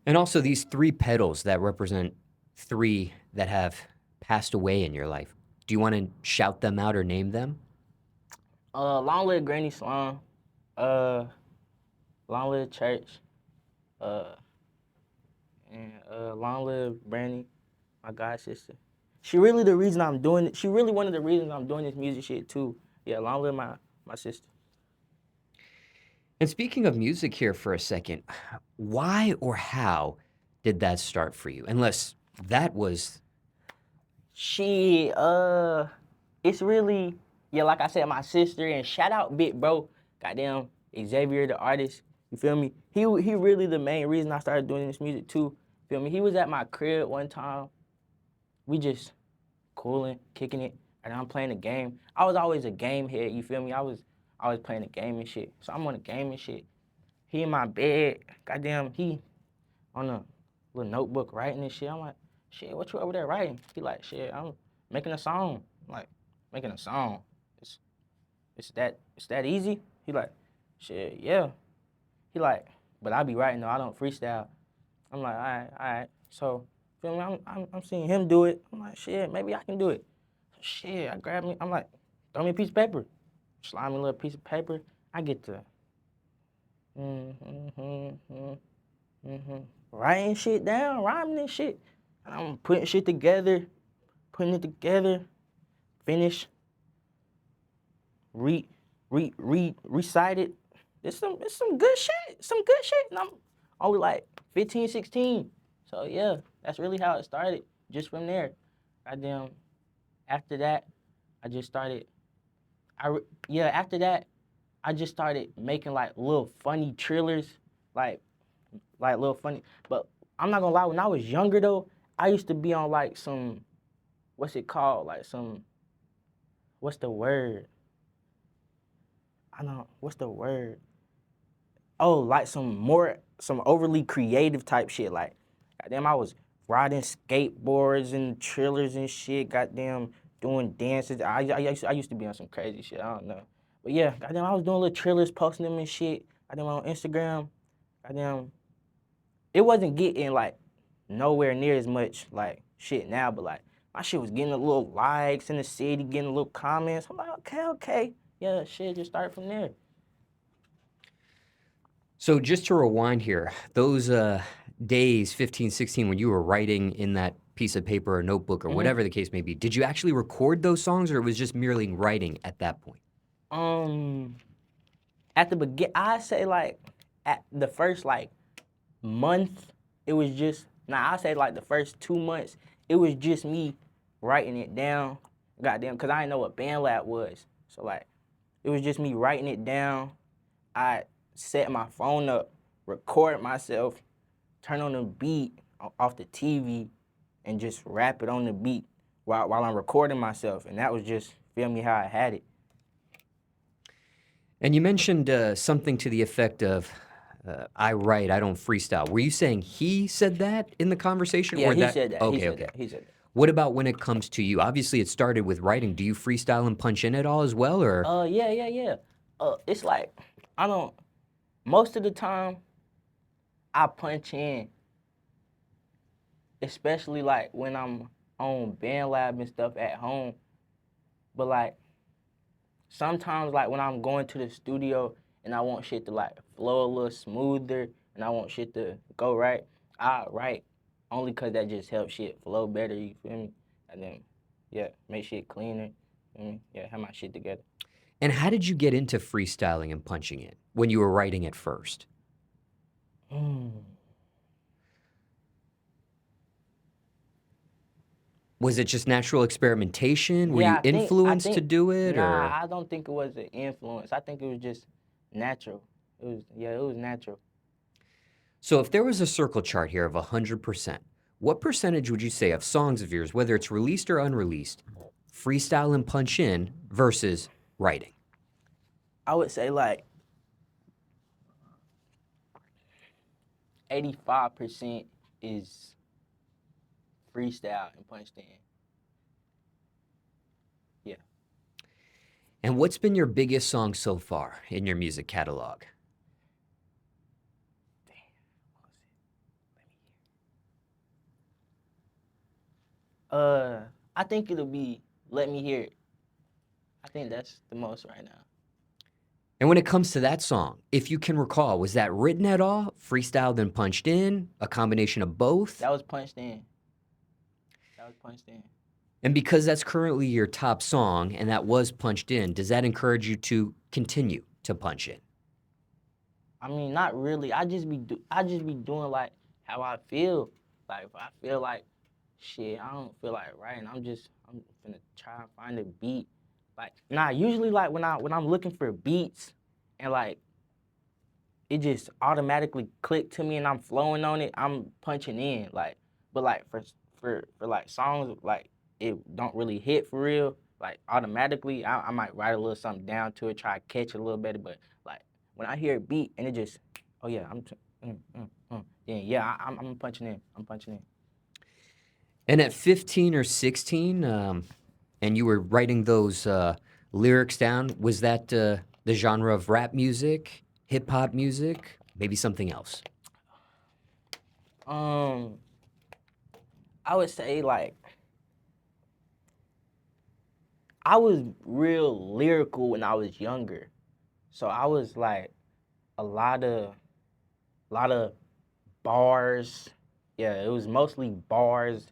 And also these three pedals that represent three that have passed away in your life. Do you want to shout them out or name them? Long live Granny Slum. Uh, long live Church. Uh, and long live Brandy, my god sister. She really the reason I'm doing it. She really one of the reasons I'm doing this music shit too. Yeah, long live my sister. And speaking of music here for a second, why or how did that start for you? Unless that was She it's really yeah, like I said, my sister and shout out Big Bro, goddamn Xavier the artist. You feel me? He really the main reason I started doing this music too. Feel me? He was at my crib one time. We just cooling, kicking it, and I'm playing a game. I was always a game head. You feel me? I was always playing a game and shit. So I'm on a game and shit. He in my bed. Goddamn, he on a little notebook writing and shit. I'm like, shit, what you over there writing? He like, shit, I'm making a song. I'm like, making a song. It's it's that easy? He like, shit, yeah. He like, but I be writing though. I don't freestyle. I'm like, all right. So, feel me? I'm seeing him do it. I'm like, shit, maybe I can do it. So, shit, I grab me. I'm like, throw me a piece of paper. Slide me a little piece of paper. I get to writing shit down, rhyming and shit. And I'm putting shit together, putting it together, finish, recite it. It's some good shit. Some good shit. And I'm only like 15, 16. So yeah, that's really how it started. Just from there. Goddamn. After that, I just started. Yeah. After that, I just started making like little funny trillers, like little funny. But I'm not gonna lie. When I was younger though, I used to be on like some what's it called? Like some what's the word? I don't know what's the word. Oh, like some overly creative type shit. Like, goddamn, I was riding skateboards and trillers and shit. Goddamn, doing dances. I used to be on some crazy shit. I don't know, but yeah, goddamn, I was doing little trillers, posting them and shit. Goddamn on Instagram. Goddamn, it wasn't getting like nowhere near as much like shit now, but like my shit was getting a little likes in the city, getting a little comments. I'm like, okay, yeah, shit, just start from there. so just to rewind here, those days 15, 16, when you were writing in that piece of paper or notebook or hmm whatever the case may be, did you actually record those songs or it was just merely writing at that point? Um, at the begin, I say like at the first like month, it was just I say like the first 2 months, it was just me writing it down. Goddamn, cause I didn't know what BandLab was. So like it was just me writing it down. I set my phone up, record myself, turn on the beat off the TV, and just rap it on the beat while I'm recording myself. And that was just feel me how I had it. And you mentioned something to the effect of, I write, I don't freestyle. Were you saying he said that in the conversation Yeah, or he that? said that. He Okay, said okay. that. He said that. What about when it comes to you? Obviously, it started with writing. Do you freestyle and punch in at all as well, or? Yeah. It's like I don't. Most of the time, I punch in, especially like when I'm on band lab and stuff at home. But like sometimes, like when I'm going to the studio and I want shit to like flow a little smoother and I want shit to go right, I write only cause that just helps shit flow better. You feel me? And then yeah, make shit cleaner. Yeah, have my shit together. And how did you get into freestyling and punching in when you were writing at first? Mm. Was it just natural experimentation? Were Yeah, you I influenced to think do it, nah, or? I don't think it was an influence. I think it was just natural. It was natural. So if there was a circle chart here of 100%, what percentage would you say of songs of yours, whether it's released or unreleased, freestyle and punch in versus writing? I would say like 85% is freestyle and punched in. Yeah. And what's been your biggest song so far in your music catalog? I think it'll be Let Me Hear It. I think that's the most right now. And when it comes to that song, if you can recall, was that written at all, freestyled and punched in, a combination of both? That was punched in. That was punched in. And because that's currently your top song and that was punched in, does that encourage you to continue to punch in? I mean, not really. I just be doing like how I feel. Like if I feel like shit, I don't feel like writing. I'm gonna try and find a beat. Like usually like when I'm looking for beats and like it just automatically clicked to me and I'm flowing on it, I'm punching in. Like but like for like songs like it don't really hit for real. Like automatically I might write a little something down to it, try to catch it a little better, but like when I hear a beat and it just, oh yeah, then yeah, I'm punching in. I'm punching in. And at 15 or 16, and you were writing those lyrics down, was that the genre of rap music, hip hop music, maybe something else? Um, I would say like I was real lyrical when I was younger, so I was like a lot of bars. Yeah, it was mostly bars.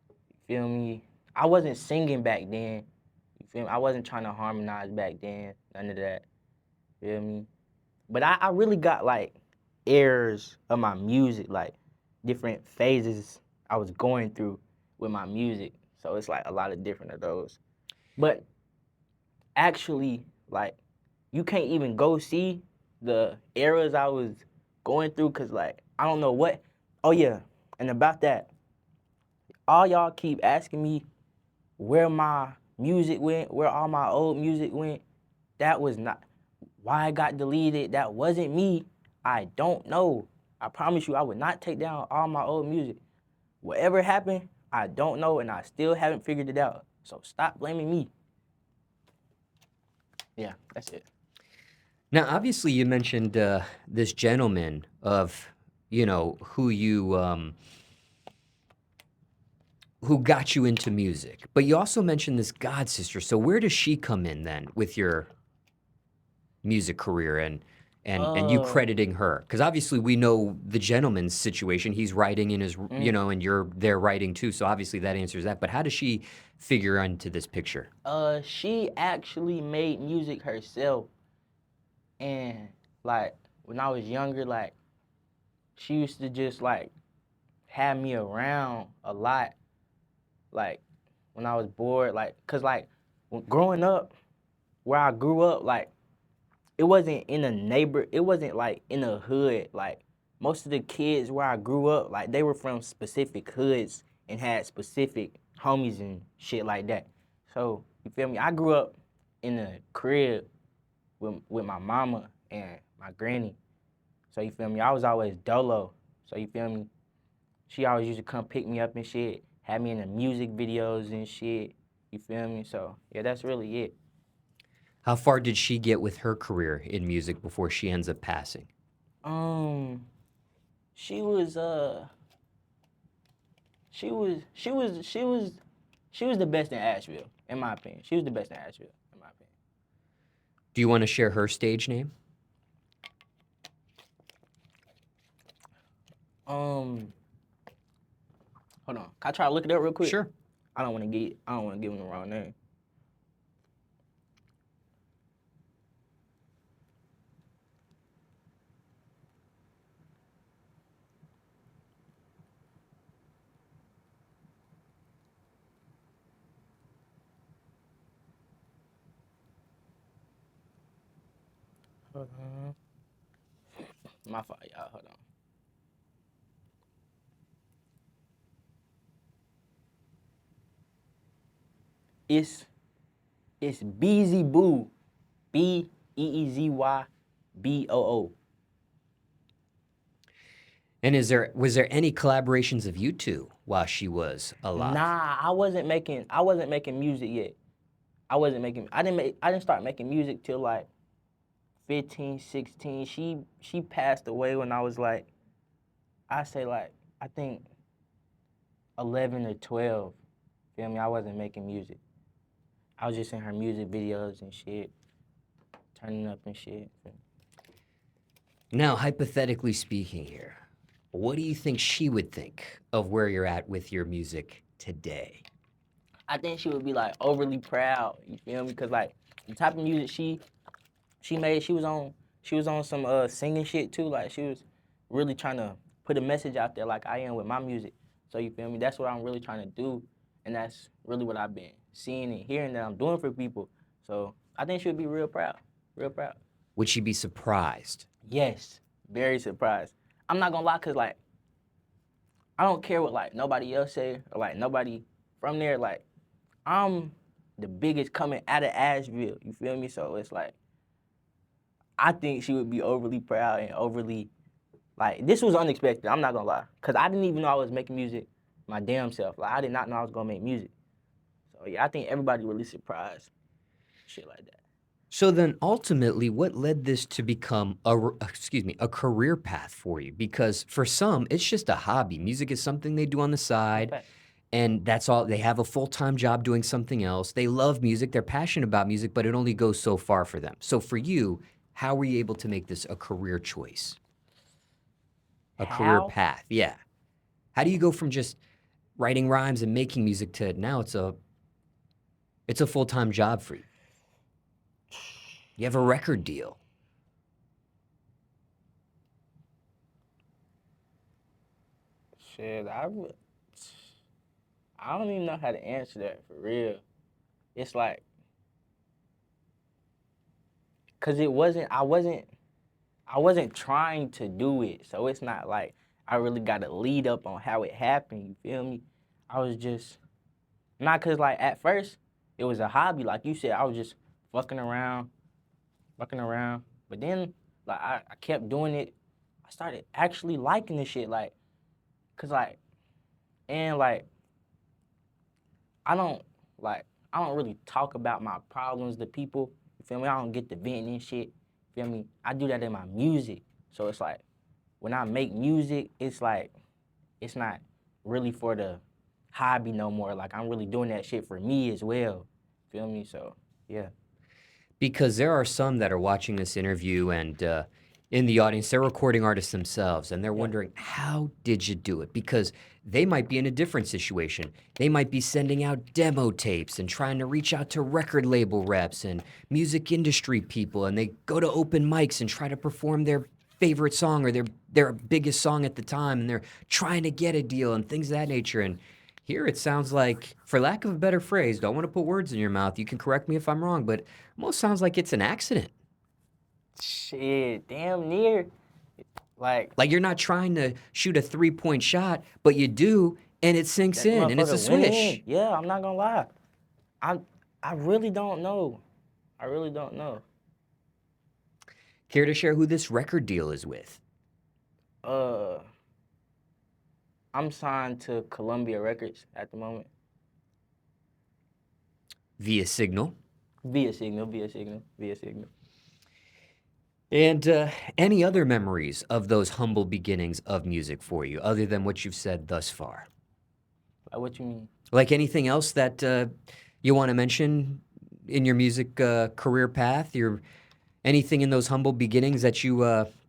You feel me? I wasn't singing back then. You feel me? I wasn't trying to harmonize back then. None of that. Feel me? But I really got like eras of my music, like different phases I was going through with my music. So it's like a lot of different of those. But actually, like you can't even go see the eras I was going through because like I don't know what. Oh yeah, and about that, all y'all keep asking me where my music went, where all my old music went. That was not why it got deleted. That wasn't me. I don't know. I promise you, I would not take down all my old music. Whatever happened, I don't know, and I still haven't figured it out. So stop blaming me. Yeah, that's it. Now, obviously, you mentioned this gentleman of, who got you into music, but you also mentioned this Godsister. So where does she come in then with your music career and you Uh, crediting her? Because obviously we know the gentleman's situation. He's writing in his, and you're there writing too. So obviously that answers that. But how does she figure into this picture? she actually made music herself, and like when I was younger, like she used to just like have me around a lot, like when I was bored, like cause like growing up where I grew up, like it wasn't in a it wasn't like in a hood. Like most of the kids where I grew up, like they were from specific hoods and had specific homies and shit like that. So you feel me? I grew up in a crib with my mama and my granny. So you feel me? I was always dolo. So you feel me? She always used to come pick me up and shit, had me in the music videos and shit. You feel me? So yeah, that's really it. How far did she get with her career in music before she ends up passing? Um, she was she was the best in Asheville, in my opinion. She was the best in Asheville, in my opinion. Do you want to share her stage name? Um, hold on. Can I try to look it up real quick? Sure. I don't want to give him the wrong name. Hold on. My fault, y'all. Hold on. It's it's Beezy Boo, BeezyBoo. And was there any collaborations of you two while she was alive? Nah, I wasn't making music yet. I didn't start making music till like 15, 16. She passed away when I was like, I say like I think 11 or 12. Feel me? I wasn't making music. I was just in her music videos and shit, turning up and shit. Now, hypothetically speaking here, what do you think she would think of where you're at with your music today? I think she would be like overly proud. You feel me? Cause like the type of music she made, she was on some singing shit too. Like she was really trying to put a message out there, like I am with my music. So you feel me? That's what I'm really trying to do, and that's really what I've been seeing and hearing that I'm doing for people. So I think she would be real proud, real proud. Would she be surprised? Yes, very surprised. I'm not gonna lie, cause like I don't care what like nobody else say or like nobody from there. Like I'm the biggest coming out of Asheville. You feel me? So it's like I think she would be overly proud and overly like this was unexpected. I'm not gonna lie, cause I didn't even know I was making music my damn self. Like I did not know I was gonna make music. So yeah, I think everybody really surprised, shit like that. So then ultimately, what led this to become a career path for you? Because for some, it's just a hobby. Music is something they do on the side, Fact. and that's all. They have a full-time job doing something else. They love music, they're passionate about music, but it only goes so far for them. So for you, how were you able to make this a career choice? A career How? path, yeah. How do you go from just writing rhymes and making music to now it's a full-time job for you? You have a record deal. Shit, I don't even know how to answer that for real. It's like, cause I wasn't trying to do it, so it's not like I really got to lead up on how it happened. You feel me? I was just not cause like at first it was a hobby, like you said. I was just fucking around, but then like I kept doing it. I started actually liking this shit, like, cause like and like I don't I don't really talk about my problems to people. You feel me? I don't get to venting and shit. You feel me? I do that in my music. So it's like when I make music, it's like it's not really for the hobby no more. Like I'm really doing that shit for me as well. Feel me? So yeah. Because there are some that are watching this interview and in the audience, they're recording artists themselves and they're Yeah. wondering, how did you do it? Because they might be in a different situation. They might be sending out demo tapes and trying to reach out to record label reps and music industry people, and they go to open mics and try to perform their favorite song or their biggest song at the time, and they're trying to get a deal and things of that nature. And here it sounds like, for lack of a better phrase, don't want to put words in your mouth, you can correct me if I'm wrong, but almost sounds like it's an accident. Shit, damn near. Like Like you're not trying to shoot a 3-point shot, but you do, and it sinks that in, and it's a motherfucker went in. swish. Yeah, I'm not gonna lie. I I really don't know. I really don't know. Care to share who this record deal is with? Uh I'm signed to Columbia Records at the moment. Via Signal. Via Signal. And any other memories of those humble beginnings of music for you, other than what you've said thus far? Like, what you mean? Like anything else that you want to mention in your music career path? Anything in those humble beginnings that you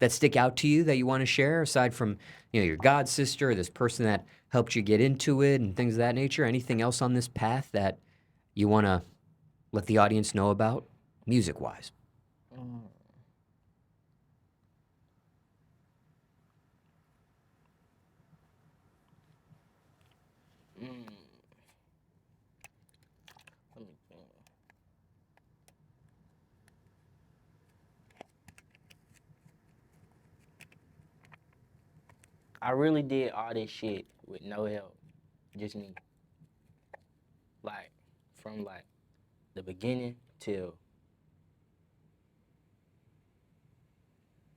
that stick out to you that you want to share, aside from your Godsister, or this person that helped you get into it, and things of that nature? Anything else on this path that you want to let the audience know about, music-wise? Mm. Mm. Let me think. I really did all this shit with no help, just me. Like from like the beginning till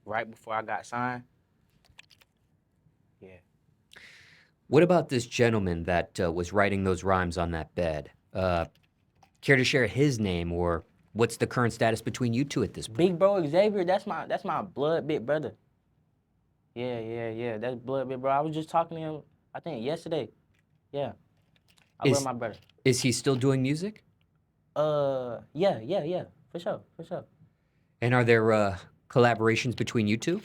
right before I got signed. Yeah. What about this gentleman that was writing those rhymes on that bed? Care to share his name, or what's the current status between you two at this point? Big bro Xavier, that's my blood big brother. Yeah. That's blood big bro. I was just talking to him, I think yesterday. Yeah. I love Is my brother. is he still doing music? Yeah, for sure. And are there collaborations between you two?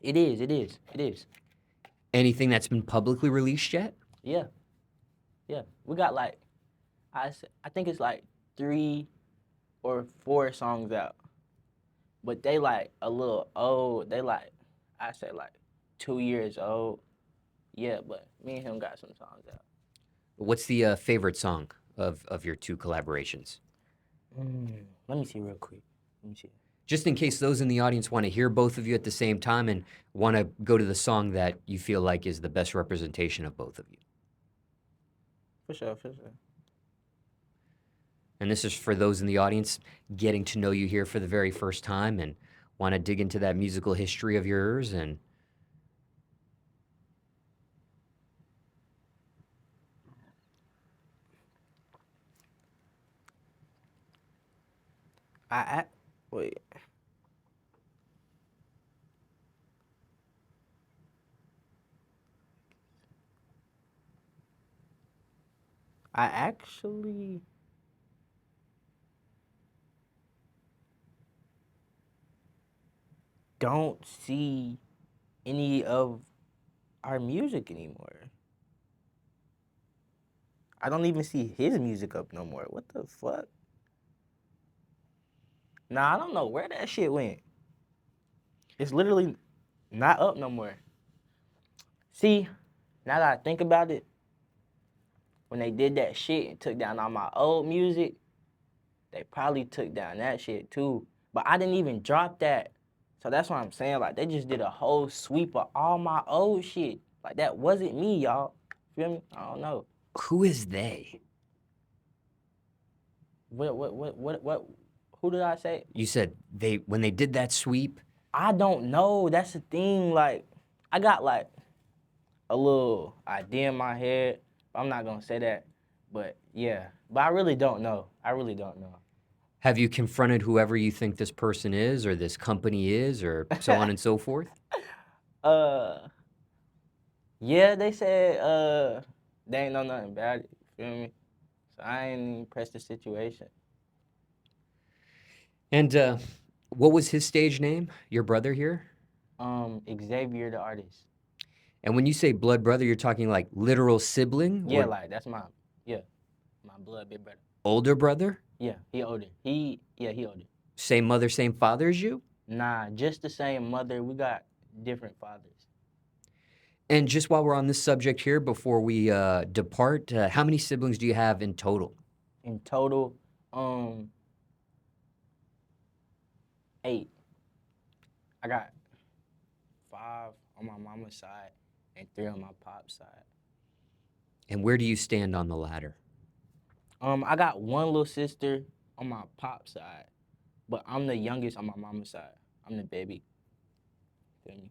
It is. Anything that's been publicly released yet? Yeah. We got like, I think it's like 3 or 4 songs out, but they like a little old. They like, I say like 2 years old. Yeah, but me and him got some songs out. What's the favorite song of your two collaborations? Let me see real quick. Let me see. Just in case those in the audience want to hear both of you at the same time and want to go to the song that you feel like is the best representation of both of you. For sure. And this is for those in the audience getting to know you here for the very first time and want to dig into that musical history of yours. And Wait. I actually don't see any of our music anymore. I don't even see his music up no more. What the fuck? Nah, I don't know where that shit went. It's literally not up no more. See, now that I think about it, when they did that shit and took down all my old music, they probably took down that shit too. But I didn't even drop that. So that's what I'm saying. Like, they just did a whole sweep of all my old shit. Like, that wasn't me, y'all. Feel me? I don't know. who is they? What? Who did I say? You said when they did that sweep. I don't know. That's the thing. Like, I got like a little idea in my head. I'm not gonna say that, but yeah. But I really don't know. Have you confronted whoever you think this person is or this company is or so on and so forth? Yeah, they said they ain't know nothing about it. You feel me? So I ain't even pressed the situation. And what was his stage name, your brother here? Xavier the artist. And when you say blood brother, you're talking like literal sibling Yeah, or like that's my blood big brother. older brother? Yeah, he older. He older. Same mother, same father as you? Nah, just the same mother. We got different fathers. And just while we're on this subject here, before we depart, how many siblings do you have in total? In total, 8. I got 5 on my mama's side and 3 on my pop's side. And where do you stand on the ladder? I got one little sister on my pop's side, but I'm the youngest on my mama's side. I'm the baby. Feel me?